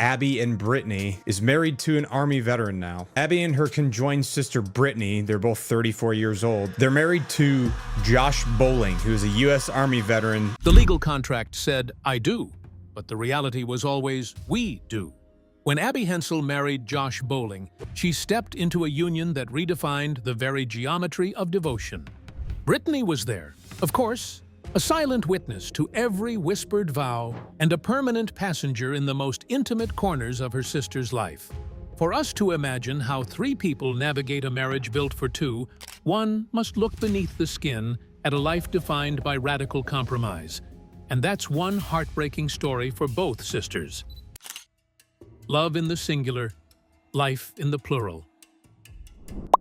Abby and Brittany, is married to an Army veteran now. Abby and her conjoined sister Brittany, they're both 34 years old. They're married to Josh Bowling, who is a U.S. Army veteran. The legal contract said, "I do," but the reality was always, "we do." When Abby Hensel married Josh Bowling, she stepped into a union that redefined the very geometry of devotion. Brittany was there, of course, a silent witness to every whispered vow and a permanent passenger in the most intimate corners of her sister's life. For us to imagine how three people navigate a marriage built for two, one must look beneath the skin at a life defined by radical compromise. And that's one heartbreaking story for both sisters. Love in the singular, life in the plural.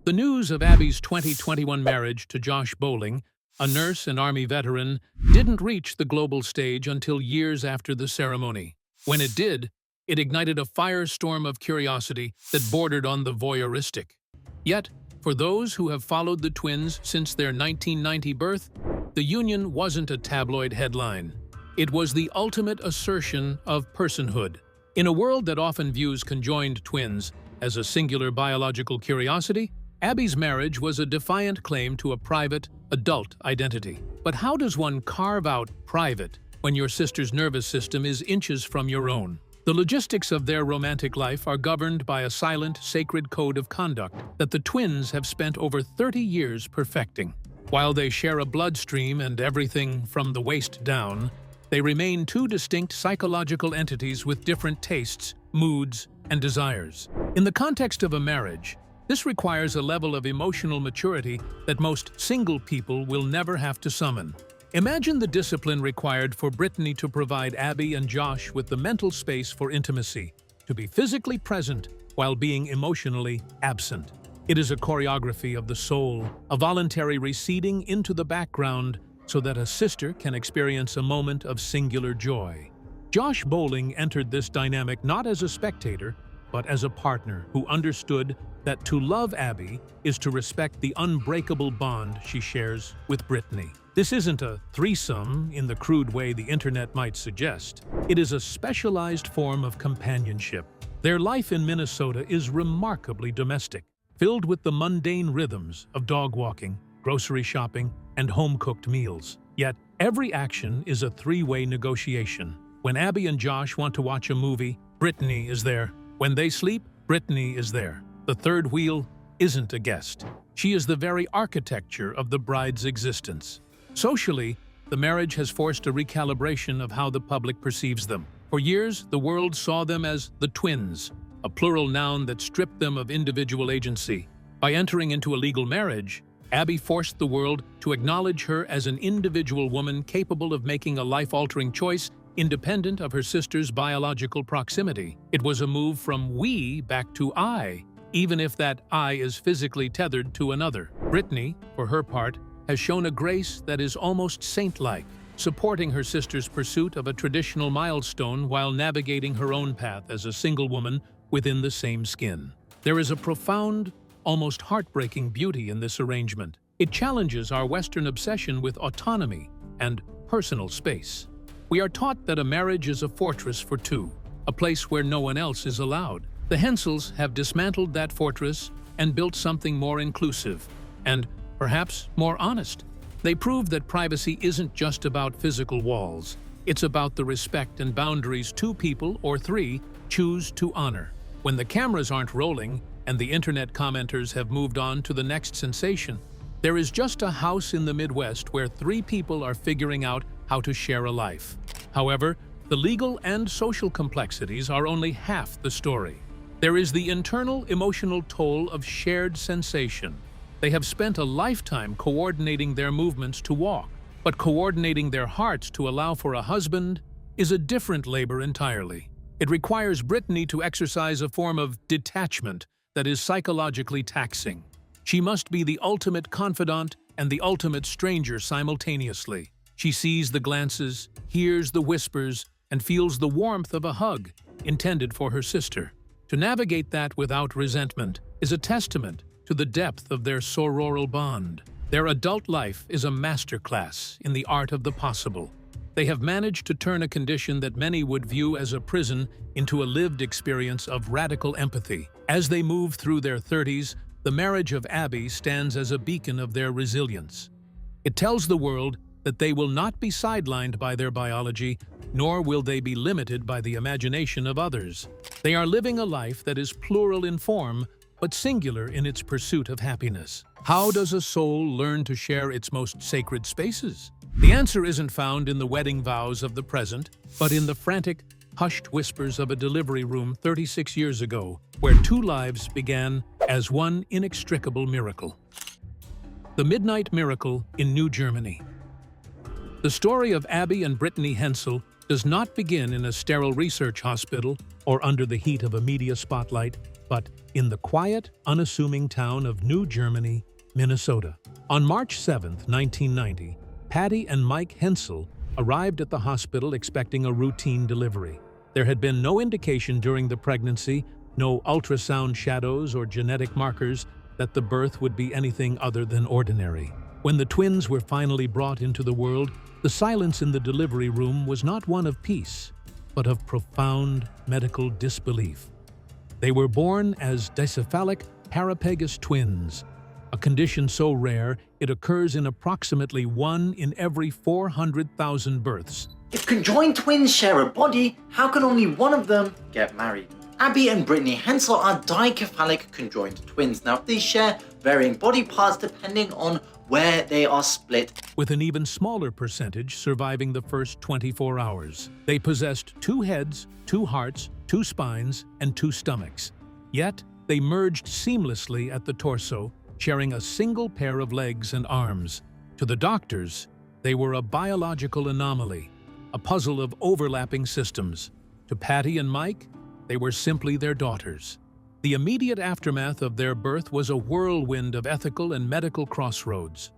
The news of Abby's 2021 marriage to Josh Bowling, a nurse and Army veteran, didn't reach the global stage until years after the ceremony. When it did, it ignited a firestorm of curiosity that bordered on the voyeuristic. Yet, for those who have followed the twins since their 1990 birth, the union wasn't a tabloid headline. It was the ultimate assertion of personhood. In a world that often views conjoined twins as a singular biological curiosity, Abby's marriage was a defiant claim to a private, adult identity. But how does one carve out private when your sister's nervous system is inches from your own? The logistics of their romantic life are governed by a silent, sacred code of conduct that the twins have spent over 30 years perfecting. While they share a bloodstream and everything from the waist down, they remain two distinct psychological entities with different tastes, moods, and desires. In the context of a marriage, this requires a level of emotional maturity that most single people will never have to summon. Imagine the discipline required for Brittany to provide Abby and Josh with the mental space for intimacy, to be physically present while being emotionally absent. It is a choreography of the soul, a voluntary receding into the background so that a sister can experience a moment of singular joy. Josh Bowling entered this dynamic not as a spectator, but as a partner who understood that to love Abby is to respect the unbreakable bond she shares with Brittany. This isn't a threesome in the crude way the internet might suggest. It is a specialized form of companionship. Their life in Minnesota is remarkably domestic, filled with the mundane rhythms of dog walking, grocery shopping, and home-cooked meals. Yet, every action is a three-way negotiation. When Abby and Josh want to watch a movie, Brittany is there. When they sleep, Brittany is there. The third wheel isn't a guest. She is the very architecture of the bride's existence. Socially, the marriage has forced a recalibration of how the public perceives them. For years, the world saw them as the twins, a plural noun that stripped them of individual agency. By entering into a legal marriage, Abby forced the world to acknowledge her as an individual woman capable of making a life-altering choice independent of her sister's biological proximity. It was a move from we back to I, even if that I is physically tethered to another. Brittany, for her part, has shown a grace that is almost saint-like, supporting her sister's pursuit of a traditional milestone while navigating her own path as a single woman within the same skin. There is a profound, almost heartbreaking beauty in this arrangement. It challenges our Western obsession with autonomy and personal space. We are taught that a marriage is a fortress for two, a place where no one else is allowed. The Hensels have dismantled that fortress and built something more inclusive and, perhaps, more honest. They prove that privacy isn't just about physical walls. It's about the respect and boundaries two people, or three, choose to honor. When the cameras aren't rolling and the internet commenters have moved on to the next sensation, there is just a house in the Midwest where three people are figuring out how to share a life. However, the legal and social complexities are only half the story. There is the internal emotional toll of shared sensation. They have spent a lifetime coordinating their movements to walk, but coordinating their hearts to allow for a husband is a different labor entirely. It requires Brittany to exercise a form of detachment that is psychologically taxing. She must be the ultimate confidant and the ultimate stranger simultaneously. She sees the glances, hears the whispers, and feels the warmth of a hug intended for her sister. To navigate that without resentment is a testament to the depth of their sororal bond. Their adult life is a masterclass in the art of the possible. They have managed to turn a condition that many would view as a prison into a lived experience of radical empathy. As they move through their 30s, the marriage of Abby stands as a beacon of their resilience. It tells the world that they will not be sidelined by their biology, nor will they be limited by the imagination of others. They are living a life that is plural in form, but singular in its pursuit of happiness. How does a soul learn to share its most sacred spaces? The answer isn't found in the wedding vows of the present, but in the frantic, hushed whispers of a delivery room 36 years ago, where two lives began as one inextricable miracle. The Midnight Miracle in New Germany. The story of Abby and Brittany Hensel does not begin in a sterile research hospital or under the heat of a media spotlight, but in the quiet, unassuming town of New Germany, Minnesota. On March 7, 1990, Patty and Mike Hensel arrived at the hospital expecting a routine delivery. There had been no indication during the pregnancy, no ultrasound shadows or genetic markers that the birth would be anything other than ordinary. When the twins were finally brought into the world, the silence in the delivery room was not one of peace, but of profound medical disbelief. They were born as dicephalic parapagous twins, a condition so rare it occurs in approximately 1 in every 400,000 births. If conjoined twins share a body, how can only one of them get married? Abby and Brittany Hensel are dicephalic conjoined twins. Now, they share varying body parts depending on where they are split, with an even smaller percentage surviving the first 24 hours. They possessed 2 heads, 2 hearts, 2 spines, and 2 stomachs. Yet, they merged seamlessly at the torso, sharing a single pair of legs and arms. To the doctors, they were a biological anomaly, a puzzle of overlapping systems. To Patty and Mike, they were simply their daughters. The immediate aftermath of their birth was a whirlwind of ethical and medical crossroads.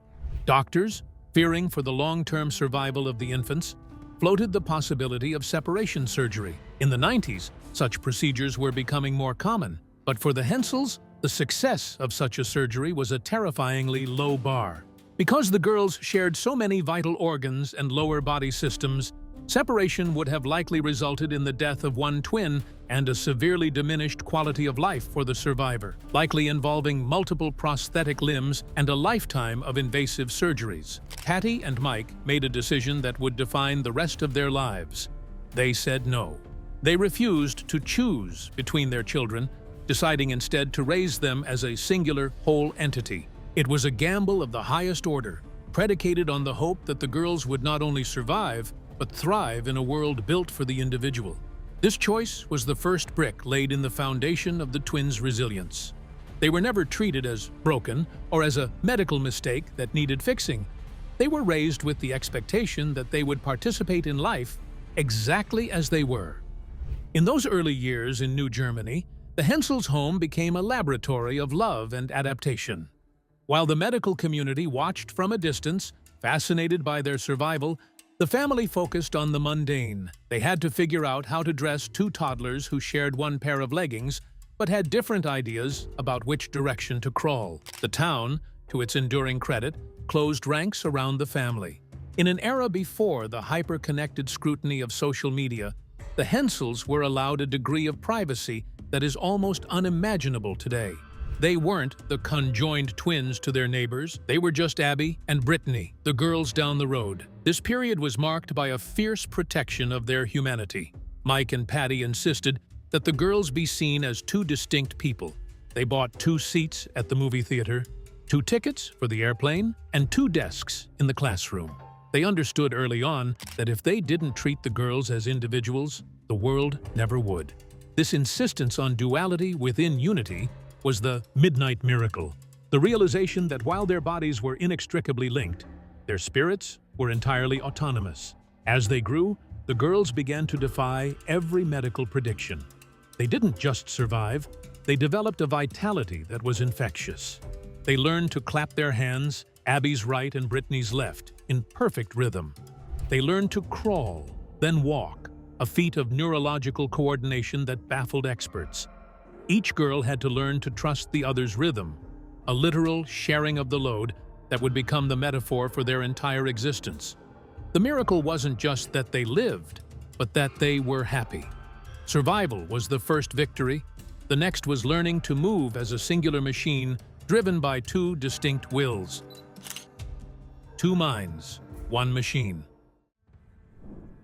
Doctors, fearing for the long-term survival of the infants, floated the possibility of separation surgery. In the 90s, such procedures were becoming more common, but for the Hensels, the success of such a surgery was a terrifyingly low bar. Because the girls shared so many vital organs and lower body systems, separation would have likely resulted in the death of one twin and a severely diminished quality of life for the survivor, likely involving multiple prosthetic limbs and a lifetime of invasive surgeries. Patty and Mike made a decision that would define the rest of their lives. They said no. They refused to choose between their children, deciding instead to raise them as a singular, whole entity. It was a gamble of the highest order, predicated on the hope that the girls would not only survive, but thrive in a world built for the individual. This choice was the first brick laid in the foundation of the twins' resilience. They were never treated as broken or as a medical mistake that needed fixing. They were raised with the expectation that they would participate in life exactly as they were. In those early years in New Germany, the Hensels' home became a laboratory of love and adaptation. While the medical community watched from a distance, fascinated by their survival, the family focused on the mundane. They had to figure out how to dress 2 toddlers who shared 1 pair of leggings, but had different ideas about which direction to crawl. The town, to its enduring credit, closed ranks around the family. In an era before the hyper-connected scrutiny of social media, the Hensels were allowed a degree of privacy that is almost unimaginable today. They weren't the conjoined twins to their neighbors. They were just Abby and Brittany, the girls down the road. This period was marked by a fierce protection of their humanity. Mike and Patty insisted that the girls be seen as 2 distinct people. They bought 2 seats at the movie theater, 2 tickets for the airplane, and 2 desks in the classroom. They understood early on that if they didn't treat the girls as individuals, the world never would. This insistence on duality within unity was the Midnight Miracle, the realization that while their bodies were inextricably linked, their spirits were entirely autonomous. As they grew, the girls began to defy every medical prediction. They didn't just survive, they developed a vitality that was infectious. They learned to clap their hands, Abby's right and Brittany's left, in perfect rhythm. They learned to crawl, then walk, a feat of neurological coordination that baffled experts. Each girl had to learn to trust the other's rhythm, a literal sharing of the load that would become the metaphor for their entire existence. The miracle wasn't just that they lived, but that they were happy. Survival was the first victory. The next was learning to move as a singular machine driven by two distinct wills. Two minds, one machine.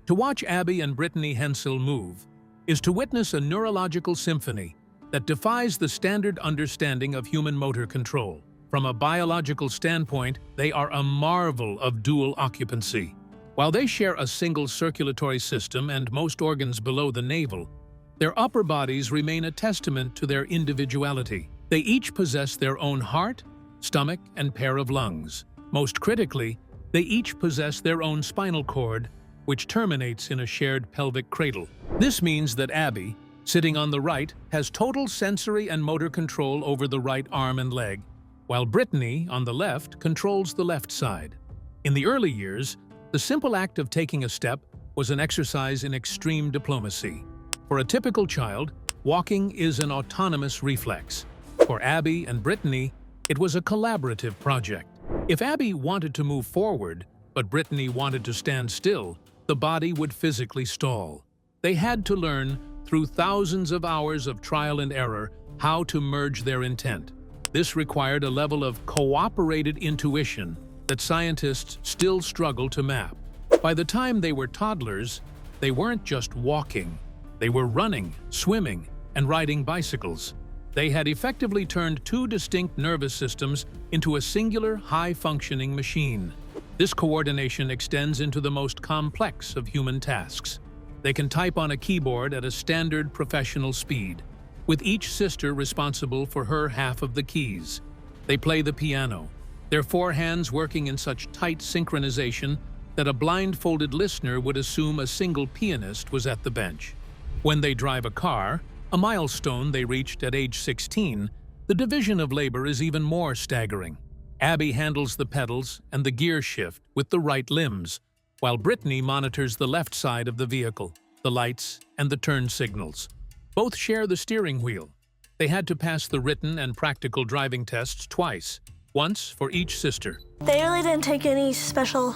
To watch Abby and Brittany Hensel move is to witness a neurological symphony that defies the standard understanding of human motor control. From a biological standpoint, they are a marvel of dual occupancy. While they share a single circulatory system and most organs below the navel, their upper bodies remain a testament to their individuality. They each possess their own heart, stomach, and pair of lungs. Most critically, they each possess their own spinal cord, which terminates in a shared pelvic cradle. This means that Abby, sitting on the right, has total sensory and motor control over the right arm and leg, while Brittany, on the left, controls the left side. In the early years, the simple act of taking a step was an exercise in extreme diplomacy. For a typical child, walking is an autonomous reflex. For Abby and Brittany, it was a collaborative project. If Abby wanted to move forward, but Brittany wanted to stand still, the body would physically stall. They had to learn, through thousands of hours of trial and error, how to merge their intent. This required a level of cooperated intuition that scientists still struggle to map. By the time they were toddlers, they weren't just walking. They were running, swimming, and riding bicycles. They had effectively turned two distinct nervous systems into a singular, high-functioning machine. This coordination extends into the most complex of human tasks. They can type on a keyboard at a standard professional speed, with each sister responsible for her half of the keys. They play the piano, their four hands working in such tight synchronization that a blindfolded listener would assume a single pianist was at the bench. When they drive a car, a milestone they reached at age 16, the division of labor is even more staggering. Abby handles the pedals and the gear shift with the right limbs, while Brittany monitors the left side of the vehicle, the lights, and the turn signals. Both share the steering wheel. They had to pass the written and practical driving tests twice, once for each sister. They really didn't take any special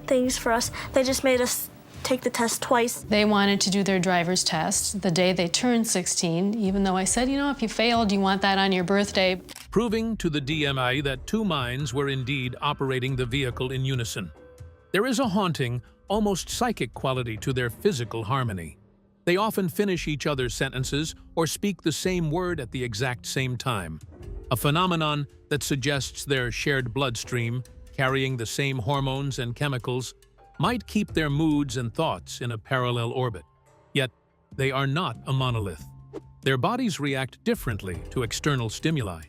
things for us. They just made us take the test twice. They wanted to do their driver's test the day they turned 16, even though I said, if you failed, you want that on your birthday. Proving to the DMI that two minds were indeed operating the vehicle in unison. There is a haunting, almost psychic quality to their physical harmony. They often finish each other's sentences or speak the same word at the exact same time, a phenomenon that suggests their shared bloodstream, carrying the same hormones and chemicals, might keep their moods and thoughts in a parallel orbit. Yet, they are not a monolith. Their bodies react differently to external stimuli.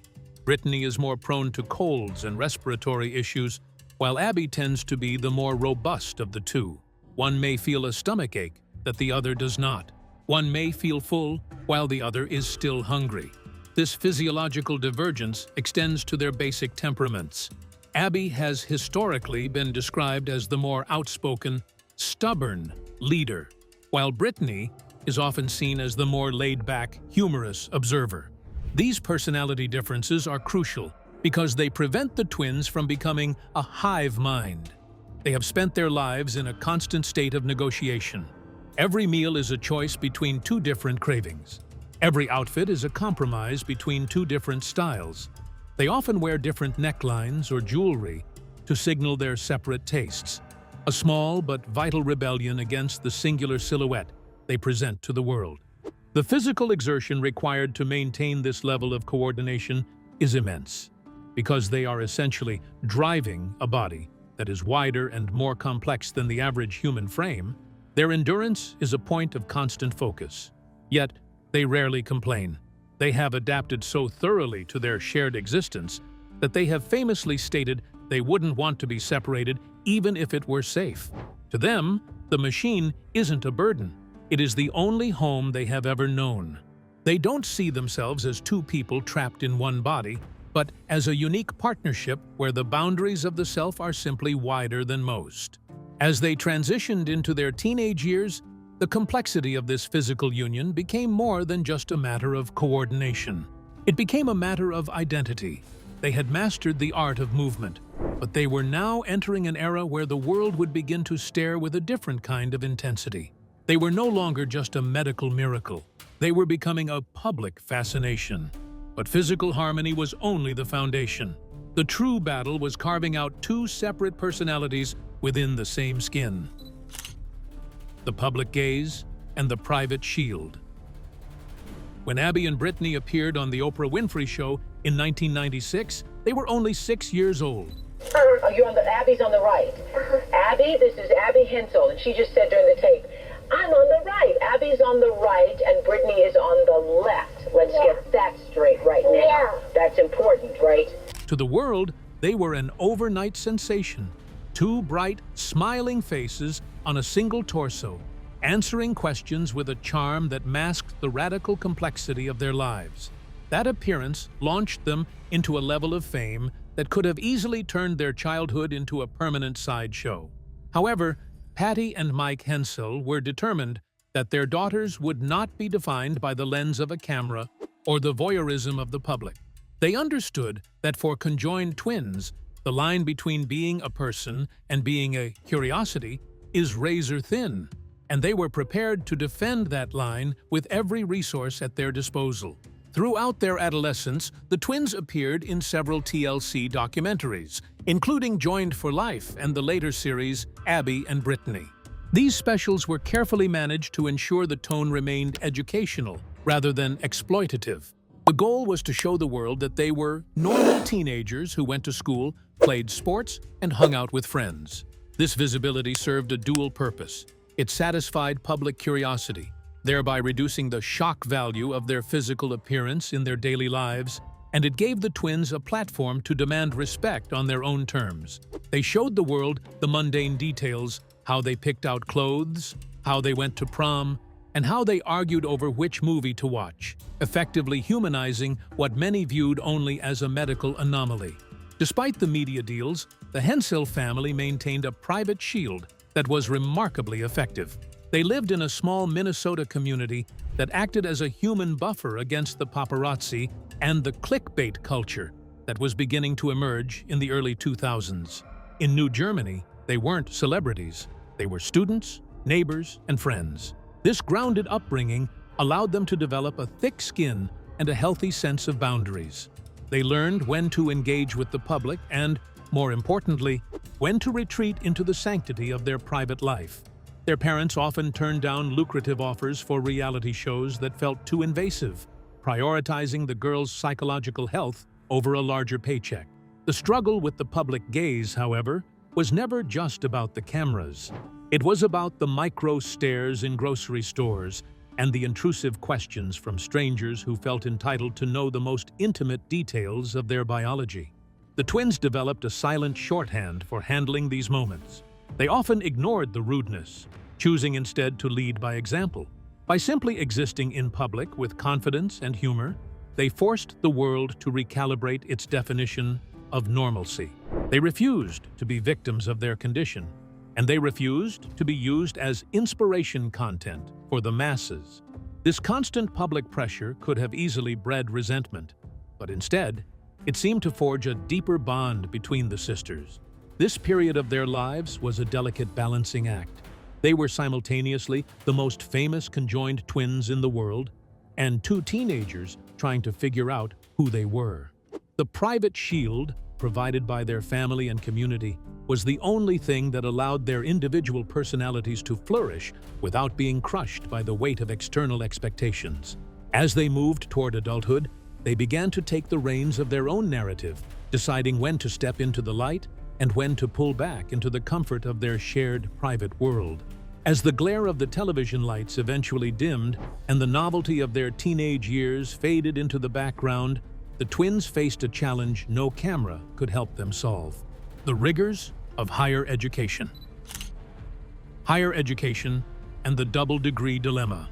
Brittany is more prone to colds and respiratory issues, while Abby tends to be the more robust of the two. One may feel a stomachache that the other does not. One may feel full, while the other is still hungry. This physiological divergence extends to their basic temperaments. Abby has historically been described as the more outspoken, stubborn leader, while Brittany is often seen as the more laid-back, humorous observer. These personality differences are crucial because they prevent the twins from becoming a hive mind. They have spent their lives in a constant state of negotiation. Every meal is a choice between two different cravings. Every outfit is a compromise between two different styles. They often wear different necklines or jewelry to signal their separate tastes, a small but vital rebellion against the singular silhouette they present to the world. The physical exertion required to maintain this level of coordination is immense, because they are essentially driving a body that is wider and more complex than the average human frame. Their endurance is a point of constant focus. Yet, they rarely complain. They have adapted so thoroughly to their shared existence that they have famously stated they wouldn't want to be separated even if it were safe. To them, the machine isn't a burden. It is the only home they have ever known. They don't see themselves as two people trapped in one body, but as a unique partnership where the boundaries of the self are simply wider than most. As they transitioned into their teenage years, the complexity of this physical union became more than just a matter of coordination. It became a matter of identity. They had mastered the art of movement, But they were now entering an era where the world would begin to stare with a different kind of intensity. They were no longer just a medical miracle. They were becoming a public fascination. But physical harmony was only the foundation. The true battle was carving out two separate personalities within the same skin: the public gaze and the private shield. When Abby and Brittany appeared on The Oprah Winfrey Show in 1996, they were only 6 years old. Abby's on the right. Abby, this is Abby Hensel, and she just said during the tape, I'm on the right. Abby's on the right, and Brittany is on the left. Let's get that straight right now. Yeah. That's important, right? To the world, they were an overnight sensation. Two bright, smiling faces on a single torso, answering questions with a charm that masked the radical complexity of their lives. That appearance launched them into a level of fame that could have easily turned their childhood into a permanent sideshow. However, Patty and Mike Hensel were determined that their daughters would not be defined by the lens of a camera or the voyeurism of the public. They understood that for conjoined twins, the line between being a person and being a curiosity is razor thin, and they were prepared to defend that line with every resource at their disposal. Throughout their adolescence, the twins appeared in several TLC documentaries, including Joined for Life and the later series Abby and Brittany. These specials were carefully managed to ensure the tone remained educational rather than exploitative. The goal was to show the world that they were normal teenagers who went to school, played sports, and hung out with friends. This visibility served a dual purpose. It satisfied public curiosity, thereby reducing the shock value of their physical appearance in their daily lives, and it gave the twins a platform to demand respect on their own terms. They showed the world the mundane details: how they picked out clothes, how they went to prom, and how they argued over which movie to watch, effectively humanizing what many viewed only as a medical anomaly. Despite the media deals, the Hensel family maintained a private shield that was remarkably effective. They lived in a small Minnesota community that acted as a human buffer against the paparazzi and the clickbait culture that was beginning to emerge in the early 2000s. In New Germany, they weren't celebrities. They were students, neighbors, and friends. This grounded upbringing allowed them to develop a thick skin and a healthy sense of boundaries. They learned when to engage with the public and, more importantly, when to retreat into the sanctity of their private life. Their parents often turned down lucrative offers for reality shows that felt too invasive, prioritizing the girls' psychological health over a larger paycheck. The struggle with the public gaze, however, was never just about the cameras. It was about the micro stares in grocery stores and the intrusive questions from strangers who felt entitled to know the most intimate details of their biology. The twins developed a silent shorthand for handling these moments. They often ignored the rudeness, choosing instead to lead by example. By simply existing in public with confidence and humor, they forced the world to recalibrate its definition of normalcy. They refused to be victims of their condition, and they refused to be used as inspiration content for the masses. This constant public pressure could have easily bred resentment, but instead, it seemed to forge a deeper bond between the sisters. This period of their lives was a delicate balancing act. They were simultaneously the most famous conjoined twins in the world and two teenagers trying to figure out who they were. The private shield provided by their family and community was the only thing that allowed their individual personalities to flourish without being crushed by the weight of external expectations. As they moved toward adulthood, they began to take the reins of their own narrative, deciding when to step into the light and when to pull back into the comfort of their shared private world. As the glare of the television lights eventually dimmed and the novelty of their teenage years faded into the background, the twins faced a challenge no camera could help them solve: the rigors of higher education. Higher education and the double-degree dilemma.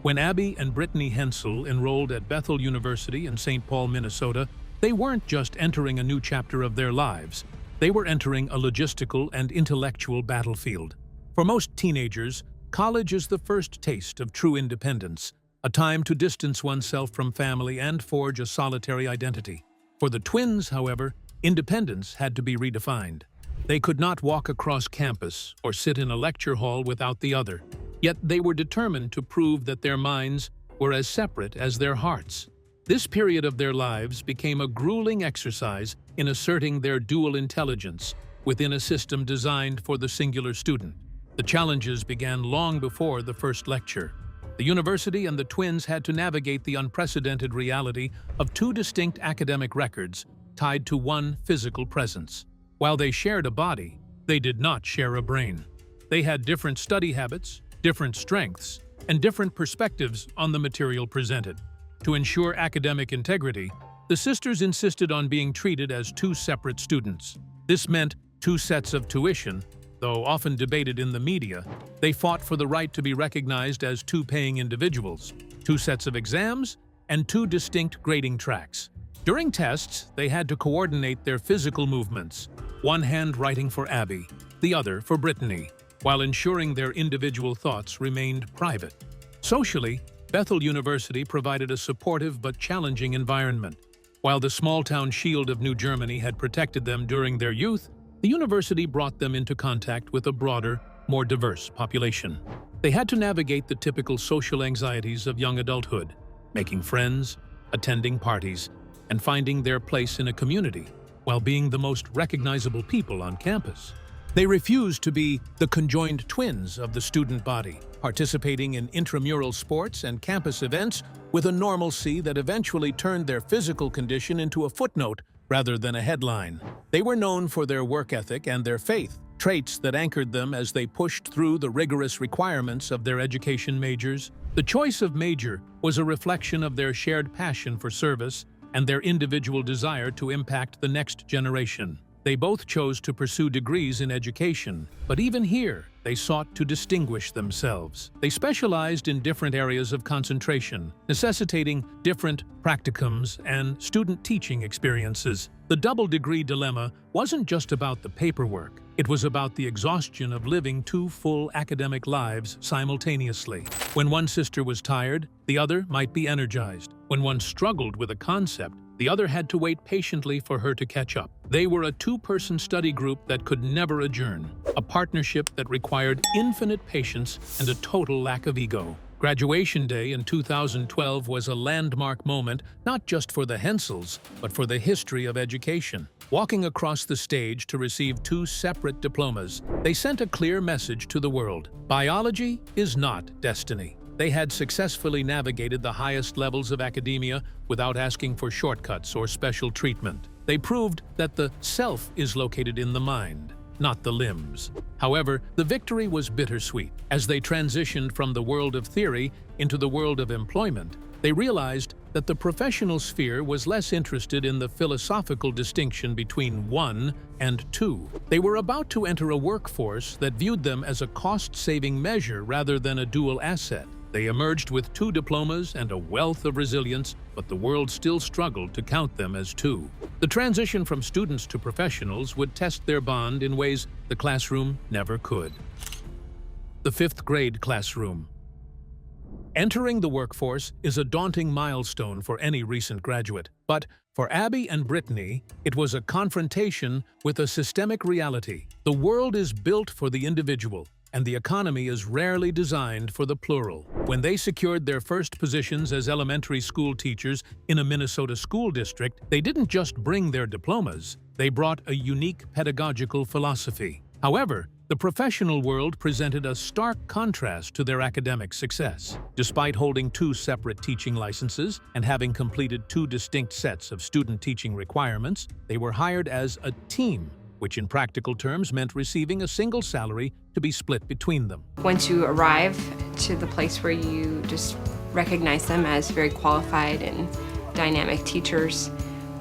When Abby and Brittany Hensel enrolled at Bethel University in St. Paul, Minnesota, they weren't just entering a new chapter of their lives. They were entering a logistical and intellectual battlefield. For most teenagers, college is the first taste of true independence, a time to distance oneself from family and forge a solitary identity. For the twins, however, Independence had to be redefined. They could not walk across campus or sit in a lecture hall without the other. Yet they were determined to prove that their minds were as separate as their hearts. This period of their lives became a grueling exercise in asserting their dual intelligence within a system designed for the singular student. The challenges began long before the first lecture. The university and the twins had to navigate the unprecedented reality of two distinct academic records tied to one physical presence. While they shared a body, they did not share a brain. They had different study habits, different strengths, and different perspectives on the material presented. To ensure academic integrity, the sisters insisted on being treated as two separate students. This meant two sets of tuition. Though often debated in the media, they fought for the right to be recognized as two paying individuals, two sets of exams, and two distinct grading tracks. During tests, they had to coordinate their physical movements, one hand writing for Abby, the other for Brittany, while ensuring their individual thoughts remained private. Socially, Bethel University provided a supportive but challenging environment. While the small-town shield of New Germany had protected them during their youth, the university brought them into contact with a broader, more diverse population. They had to navigate the typical social anxieties of young adulthood, making friends, attending parties, and finding their place in a community, while being the most recognizable people on campus. They refused to be the conjoined twins of the student body, participating in intramural sports and campus events with a normalcy that eventually turned their physical condition into a footnote rather than a headline. They were known for their work ethic and their faith, traits that anchored them as they pushed through the rigorous requirements of their education majors. The choice of major was a reflection of their shared passion for service and their individual desire to impact the next generation. They both chose to pursue degrees in education, but even here, they sought to distinguish themselves. They specialized in different areas of concentration, necessitating different practicums and student teaching experiences. The double-degree dilemma wasn't just about the paperwork. It was about the exhaustion of living two full academic lives simultaneously. When one sister was tired, the other might be energized. When one struggled with a concept, the other had to wait patiently for her to catch up. They were a two-person study group that could never adjourn, a partnership that required infinite patience and a total lack of ego. Graduation day in 2012 was a landmark moment not just for the Hensels, but for the history of education. Walking across the stage to receive two separate diplomas, they sent a clear message to the world. Biology is not destiny. They had successfully navigated the highest levels of academia without asking for shortcuts or special treatment. They proved that the self is located in the mind, not the limbs. However, the victory was bittersweet. As they transitioned from the world of theory into the world of employment, they realized that the professional sphere was less interested in the philosophical distinction between one and two. They were about to enter a workforce that viewed them as a cost-saving measure rather than a dual asset. They emerged with two diplomas and a wealth of resilience, but the world still struggled to count them as two. The transition from students to professionals would test their bond in ways the classroom never could. The fifth grade classroom. Entering the workforce is a daunting milestone for any recent graduate, but for Abby and Brittany, it was a confrontation with a systemic reality. The world is built for the individual, and the economy is rarely designed for the plural. When they secured their first positions as elementary school teachers in a Minnesota school district, they didn't just bring their diplomas, they brought a unique pedagogical philosophy. However, the professional world presented a stark contrast to their academic success. Despite holding two separate teaching licenses and having completed two distinct sets of student teaching requirements, they were hired as a team, which in practical terms meant receiving a single salary to be split between them. Once you arrive to the place where you just recognize them as very qualified and dynamic teachers,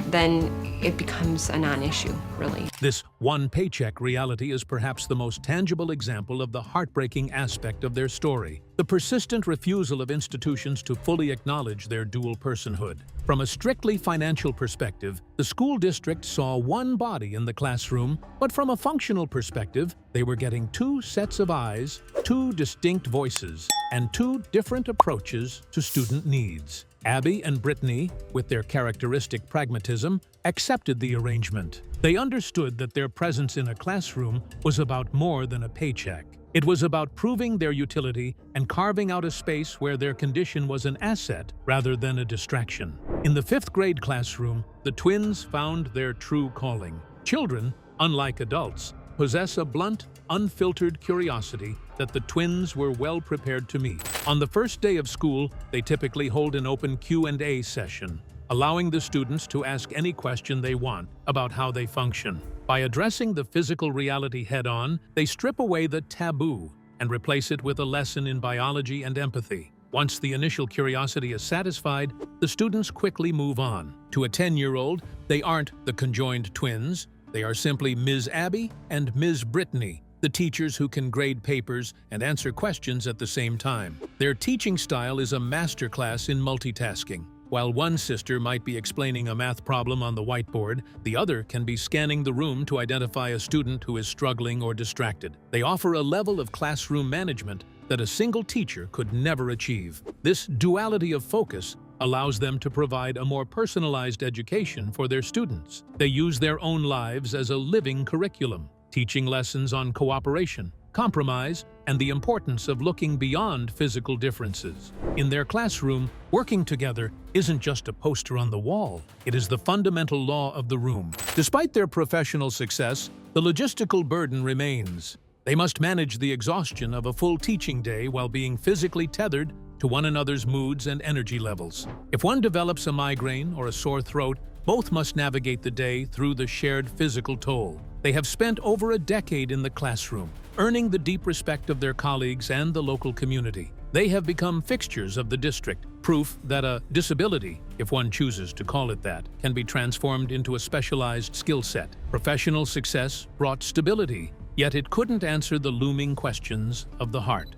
then it becomes a non-issue, really. This one-paycheck reality is perhaps the most tangible example of the heartbreaking aspect of their story, the persistent refusal of institutions to fully acknowledge their dual personhood. From a strictly financial perspective, the school district saw one body in the classroom, but from a functional perspective, they were getting two sets of eyes, two distinct voices, and two different approaches to student needs. Abby and Brittany, with their characteristic pragmatism, accepted the arrangement. They understood that their presence in a classroom was about more than a paycheck. It was about proving their utility and carving out a space where their condition was an asset rather than a distraction. In the 5th grade classroom, the twins found their true calling. Children, unlike adults, possess a blunt, unfiltered curiosity that the twins were well prepared to meet. On the first day of school, they typically hold an open Q&A session, allowing the students to ask any question they want about how they function. By addressing the physical reality head-on, they strip away the taboo and replace it with a lesson in biology and empathy. Once the initial curiosity is satisfied, the students quickly move on. To a 10-year-old, they aren't the conjoined twins. They are simply Ms. Abby and Ms. Brittany, the teachers who can grade papers and answer questions at the same time. Their teaching style is a masterclass in multitasking. While one sister might be explaining a math problem on the whiteboard, the other can be scanning the room to identify a student who is struggling or distracted. They offer a level of classroom management that a single teacher could never achieve. This duality of focus allows them to provide a more personalized education for their students. They use their own lives as a living curriculum, teaching lessons on cooperation, compromise, and the importance of looking beyond physical differences. In their classroom, working together isn't just a poster on the wall, it is the fundamental law of the room. Despite their professional success, the logistical burden remains. They must manage the exhaustion of a full teaching day while being physically tethered to one another's moods and energy levels. If one develops a migraine or a sore throat, both must navigate the day through the shared physical toll. They have spent over a decade in the classroom, earning the deep respect of their colleagues and the local community. They have become fixtures of the district, proof that a disability, if one chooses to call it that, can be transformed into a specialized skill set. Professional success brought stability, yet it couldn't answer the looming questions of the heart.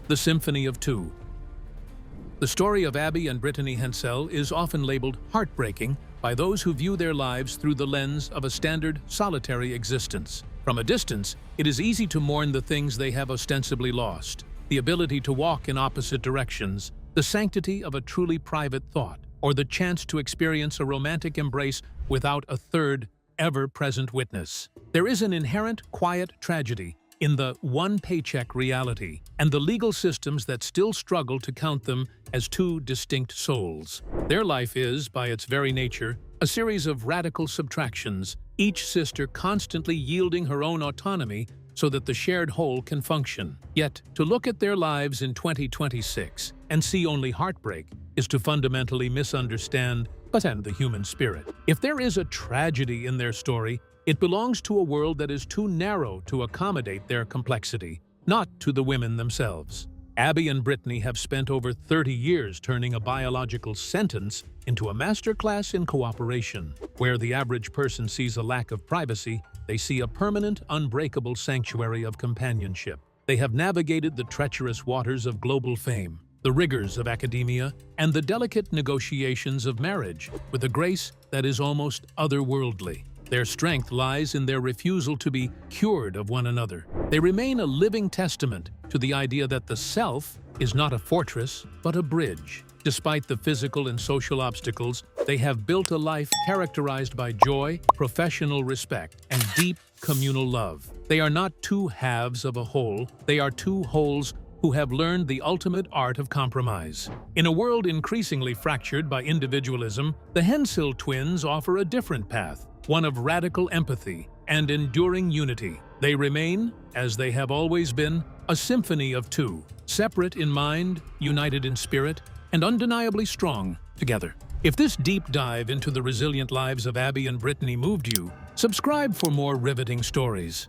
The Symphony of Two. The story of Abby and Brittany Hensel is often labeled heartbreaking by those who view their lives through the lens of a standard, solitary existence. From a distance, it is easy to mourn the things they have ostensibly lost: the ability to walk in opposite directions, the sanctity of a truly private thought, or the chance to experience a romantic embrace without a third, ever-present witness. There is an inherent, quiet tragedy in the one-paycheck reality and the legal systems that still struggle to count them as two distinct souls. Their life is, by its very nature, a series of radical subtractions, each sister constantly yielding her own autonomy so that the shared whole can function. Yet, to look at their lives in 2026 and see only heartbreak is to fundamentally misunderstand the human spirit. If there is a tragedy in their story, it belongs to a world that is too narrow to accommodate their complexity, not to the women themselves. Abby and Brittany have spent over 30 years turning a biological sentence into a masterclass in cooperation. Where the average person sees a lack of privacy, they see a permanent, unbreakable sanctuary of companionship. They have navigated the treacherous waters of global fame, the rigors of academia, and the delicate negotiations of marriage with a grace that is almost otherworldly. Their strength lies in their refusal to be cured of one another. They remain a living testament to the idea that the self is not a fortress, but a bridge. Despite the physical and social obstacles, they have built a life characterized by joy, professional respect, and deep communal love. They are not two halves of a whole, they are two wholes who have learned the ultimate art of compromise. In a world increasingly fractured by individualism, the Hensel twins offer a different path, one of radical empathy and enduring unity. They remain, as they have always been, a symphony of two, separate in mind, united in spirit, and undeniably strong together. If this deep dive into the resilient lives of Abby and Brittany moved you, subscribe for more riveting stories.